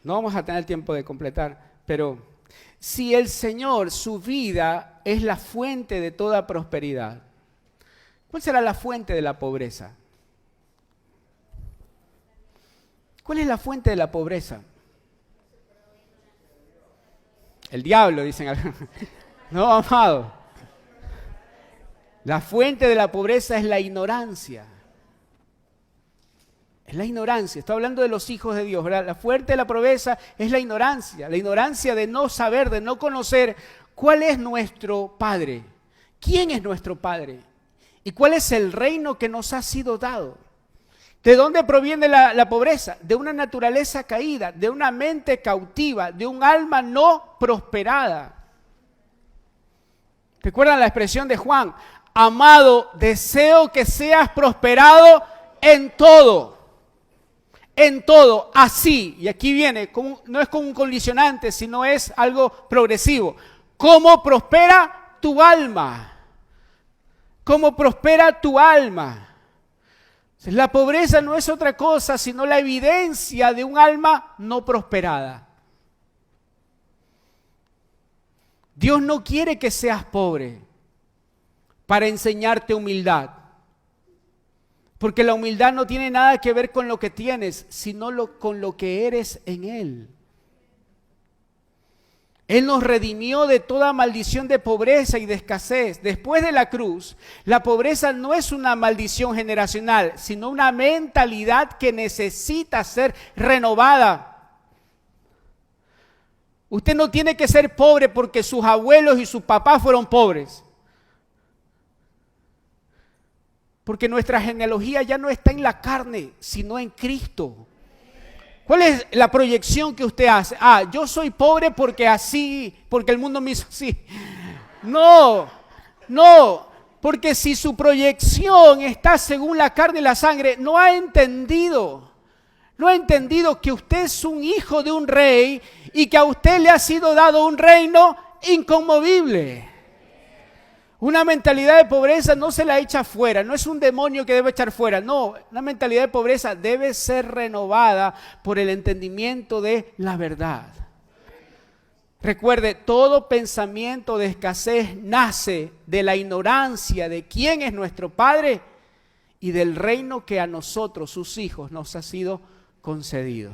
No vamos a tener tiempo de completar, pero si el Señor, su vida, es la fuente de toda prosperidad, ¿cuál será la fuente de la pobreza? ¿Cuál es la fuente de la pobreza? El diablo, dicen algunos. No, amado. La fuente de la pobreza es la ignorancia. Es la ignorancia. Estoy hablando de los hijos de Dios, ¿verdad? La fuente de la pobreza es la ignorancia. La ignorancia de no saber, de no conocer cuál es nuestro Padre. ¿Quién es nuestro Padre? ¿Y cuál es el reino que nos ha sido dado? ¿De dónde proviene la pobreza? De una naturaleza caída, de una mente cautiva, de un alma no prosperada. ¿Recuerdan la expresión de Juan? Amado, deseo que seas prosperado en todo. En todo, así. Y aquí viene, no es como un condicionante, sino es algo progresivo. ¿Cómo prospera tu alma? ¿Cómo prospera tu alma? La pobreza no es otra cosa sino la evidencia de un alma no prosperada. Dios no quiere que seas pobre para enseñarte humildad. Porque la humildad no tiene nada que ver con lo que tienes, sino con lo que eres en Él. Él nos redimió de toda maldición de pobreza y de escasez. Después de la cruz, la pobreza no es una maldición generacional, sino una mentalidad que necesita ser renovada. Usted no tiene que ser pobre porque sus abuelos y sus papás fueron pobres. Porque nuestra genealogía ya no está en la carne, sino en Cristo. ¿Cuál es la proyección que usted hace? Yo soy pobre porque así, porque el mundo me hizo así. No, porque si su proyección está según la carne y la sangre, no ha entendido que usted es un hijo de un rey y que a usted le ha sido dado un reino inconmovible. Una mentalidad de pobreza no se la echa fuera, no es un demonio que debe echar fuera, no, una mentalidad de pobreza debe ser renovada por el entendimiento de la verdad. Recuerde, todo pensamiento de escasez nace de la ignorancia de quién es nuestro Padre y del reino que a nosotros, sus hijos, nos ha sido concedido.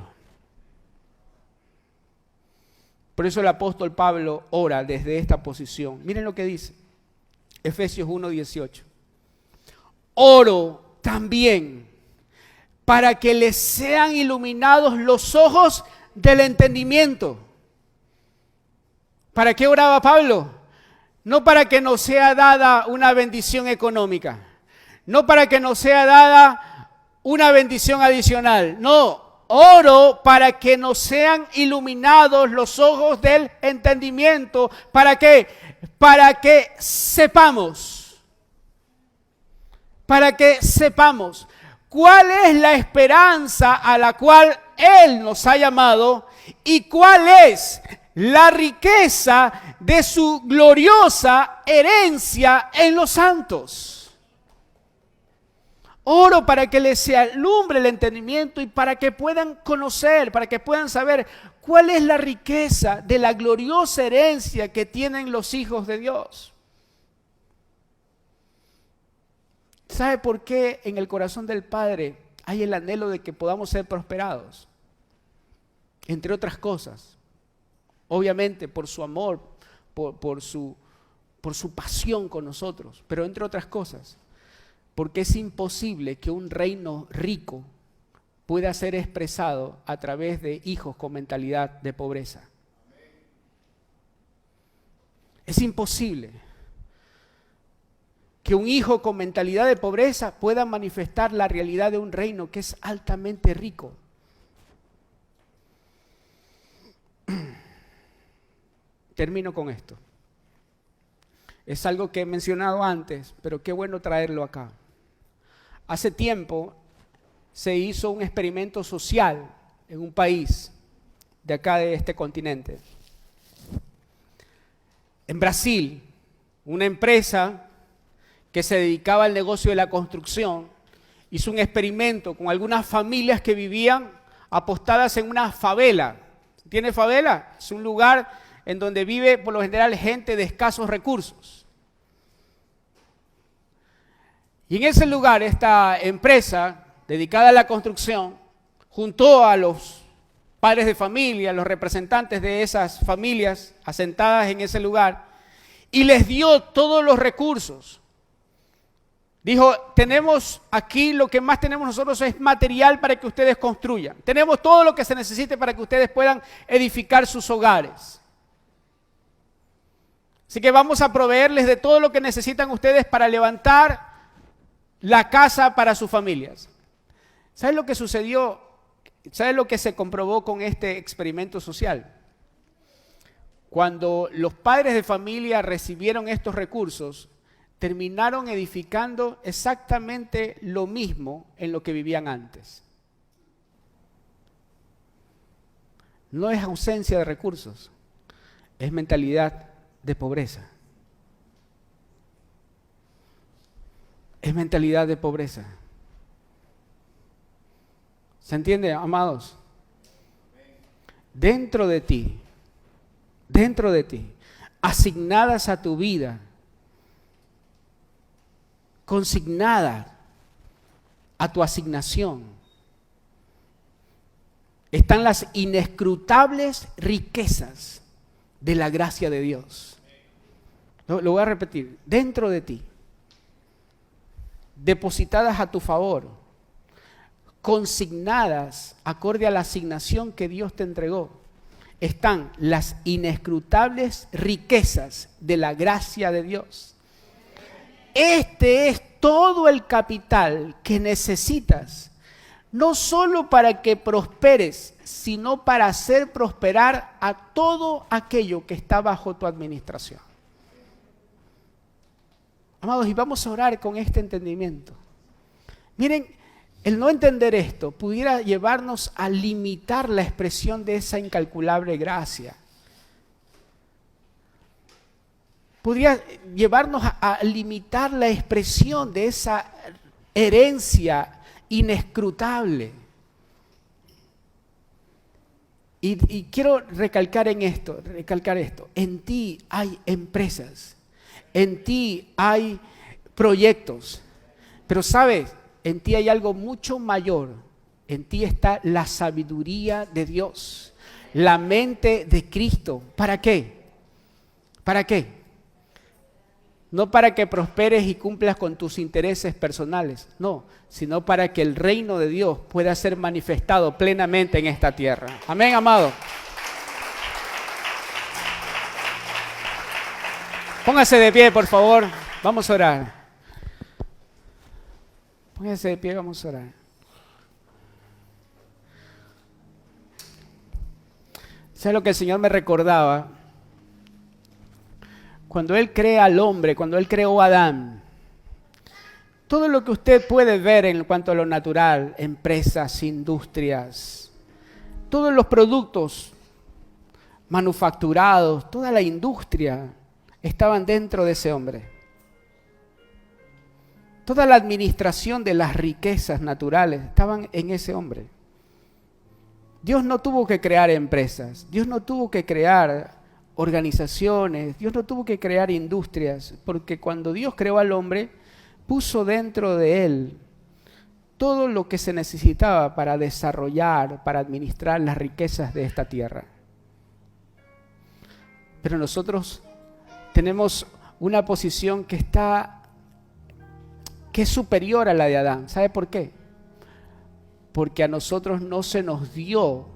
Por eso el apóstol Pablo ora desde esta posición. Miren lo que dice. Efesios 1:18. Oro también para que les sean iluminados los ojos del entendimiento. ¿Para qué oraba Pablo? No para que nos sea dada una bendición económica, no para que nos sea dada una bendición adicional, no. Oro para que nos sean iluminados los ojos del entendimiento. ¿Para qué? Para que sepamos cuál es la esperanza a la cual Él nos ha llamado y cuál es la riqueza de su gloriosa herencia en los santos. Oro para que les se alumbre el entendimiento y para que puedan conocer, para que puedan saber cuál es la riqueza de la gloriosa herencia que tienen los hijos de Dios. ¿Sabe por qué en el corazón del Padre hay el anhelo de que podamos ser prosperados, entre otras cosas. Obviamente por su amor, por su pasión con nosotros, pero entre otras cosas, porque es imposible que un reino rico pueda ser expresado a través de hijos con mentalidad de pobreza. Es imposible que un hijo con mentalidad de pobreza pueda manifestar la realidad de un reino que es altamente rico. Termino con esto. Es algo que he mencionado antes, pero qué bueno traerlo acá. Hace tiempo se hizo un experimento social en un país de acá de este continente. En Brasil, una empresa que se dedicaba al negocio de la construcción hizo un experimento con algunas familias que vivían apostadas en una favela. ¿Tiene favela? Es un lugar en donde vive por lo general gente de escasos recursos. Y en ese lugar esta empresa dedicada a la construcción juntó a los padres de familia, los representantes de esas familias asentadas en ese lugar y les dio todos los recursos. Dijo, tenemos aquí, lo que más tenemos nosotros es material para que ustedes construyan. Tenemos todo lo que se necesite para que ustedes puedan edificar sus hogares. Así que vamos a proveerles de todo lo que necesitan ustedes para levantar la casa para sus familias. ¿Sabes lo que sucedió? ¿Sabes lo que se comprobó con este experimento social? Cuando los padres de familia recibieron estos recursos, terminaron edificando exactamente lo mismo en lo que vivían antes. No es ausencia de recursos, es mentalidad de pobreza. Es mentalidad de pobreza. ¿Se entiende, amados? Dentro de ti, asignadas a tu vida, consignada a tu asignación, están las inescrutables riquezas de la gracia de Dios. Lo voy a repetir, dentro de ti, depositadas a tu favor, consignadas acorde a la asignación que Dios te entregó, están las inescrutables riquezas de la gracia de Dios. Este es todo el capital que necesitas, no solo para que prosperes, sino para hacer prosperar a todo aquello que está bajo tu administración. Amados, y vamos a orar con este entendimiento. Miren, el no entender esto pudiera llevarnos a limitar la expresión de esa incalculable gracia. Podría llevarnos a limitar la expresión de esa herencia inescrutable. Y quiero recalcar esto. En ti hay empresas, en ti hay proyectos, pero ¿sabes? En ti hay algo mucho mayor. En ti está la sabiduría de Dios, la mente de Cristo. ¿Para qué? ¿Para qué? No para que prosperes y cumplas con tus intereses personales, no, sino para que el reino de Dios pueda ser manifestado plenamente en esta tierra. Amén, amado. Póngase de pie, por favor. Vamos a orar. Póngase de pie, vamos a orar. ¿Sabes lo que el Señor me recordaba? Cuando Él crea al hombre, cuando Él creó a Adán, todo lo que usted puede ver en cuanto a lo natural, empresas, industrias, todos los productos manufacturados, toda la industria estaban dentro de ese hombre. Toda la administración de las riquezas naturales estaban en ese hombre. Dios no tuvo que crear empresas, Dios no tuvo que crear organizaciones, Dios no tuvo que crear industrias, porque cuando Dios creó al hombre, puso dentro de él todo lo que se necesitaba para desarrollar, para administrar las riquezas de esta tierra. Pero nosotros tenemos una posición que es superior a la de Adán. ¿Sabe por qué? Porque a nosotros no se nos dio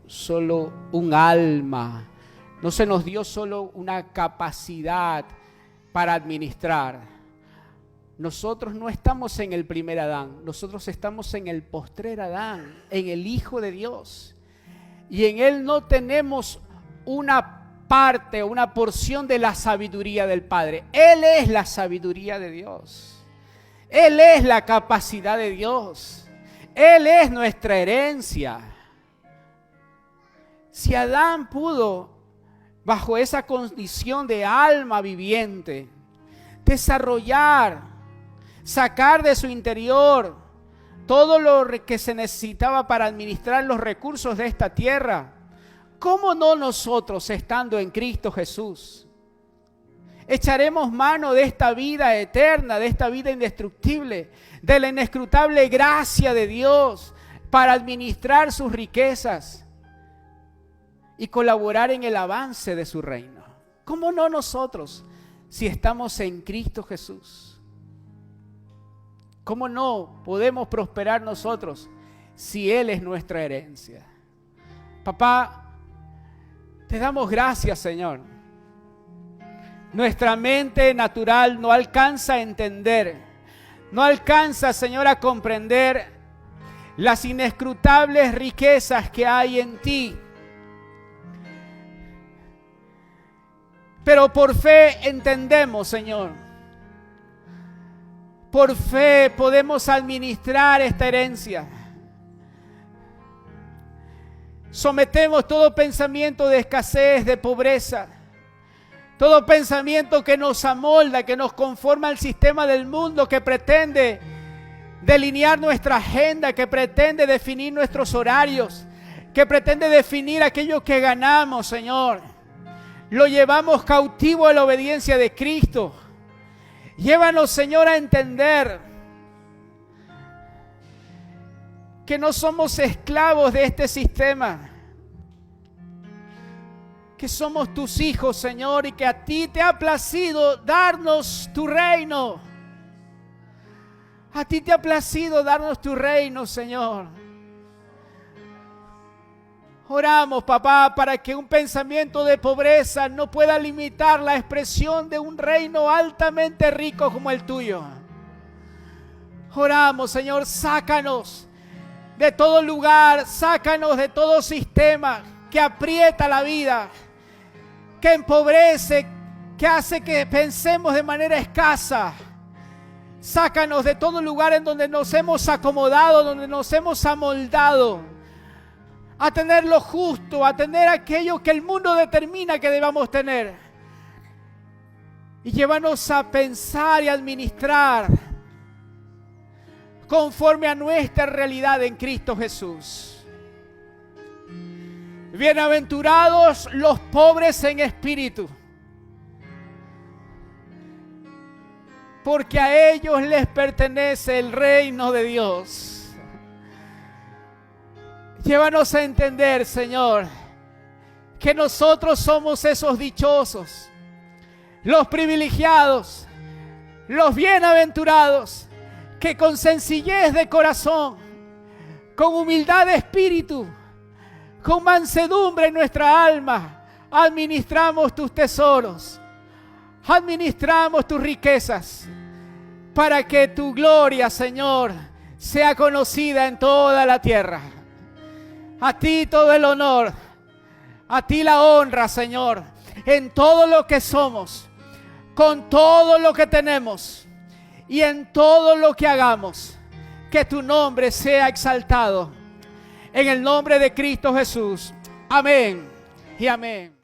solo un alma, no se nos dio solo una capacidad para administrar. Nosotros no estamos en el primer Adán, nosotros estamos en el postrer Adán, en el Hijo de Dios. Y en Él no tenemos una parte, una porción de la sabiduría del Padre. Él es la sabiduría de Dios. Él es la capacidad de Dios. Él es nuestra herencia. Si Adán pudo, bajo esa condición de alma viviente, desarrollar, sacar de su interior todo lo que se necesitaba para administrar los recursos de esta tierra, ¿cómo no nosotros, estando en Cristo Jesús, echaremos mano de esta vida eterna, de esta vida indestructible, de la inescrutable gracia de Dios para administrar sus riquezas y colaborar en el avance de su reino? ¿Cómo no nosotros, si estamos en Cristo Jesús? ¿Cómo no podemos prosperar nosotros si Él es nuestra herencia? Papá, te damos gracias, Señor. Nuestra mente natural no alcanza a entender, no alcanza, Señor, a comprender las inescrutables riquezas que hay en ti. Pero por fe entendemos, Señor. Por fe podemos administrar esta herencia. Sometemos todo pensamiento de escasez, de pobreza, todo pensamiento que nos amolda, que nos conforma al sistema del mundo, que pretende delinear nuestra agenda, que pretende definir nuestros horarios, que pretende definir aquello que ganamos, Señor. Lo llevamos cautivo a la obediencia de Cristo. Llévanos, Señor, a entender que no somos esclavos de este sistema, que somos tus hijos, Señor, y que a ti te ha placido darnos tu reino. A ti te ha placido darnos tu reino, Señor. Oramos, papá, para que un pensamiento de pobreza no pueda limitar la expresión de un reino altamente rico como el tuyo. Oramos, Señor, sácanos de todo lugar, sácanos de todo sistema que aprieta la vida, que empobrece, que hace que pensemos de manera escasa. Sácanos de todo lugar en donde nos hemos acomodado, donde nos hemos amoldado a tener lo justo, a tener aquello que el mundo determina que debamos tener. Y llévanos a pensar y administrar conforme a nuestra realidad en Cristo Jesús. Bienaventurados los pobres en espíritu, porque a ellos les pertenece el reino de Dios. Llévanos a entender, Señor, que nosotros somos esos dichosos, los privilegiados, los bienaventurados, que con sencillez de corazón, con humildad de espíritu, con mansedumbre en nuestra alma, administramos tus tesoros, administramos tus riquezas, para que tu gloria, Señor, sea conocida en toda la tierra. A ti todo el honor, a ti la honra, Señor, en todo lo que somos, con todo lo que tenemos y en todo lo que hagamos. Que tu nombre sea exaltado. En el nombre de Cristo Jesús. Amén y amén.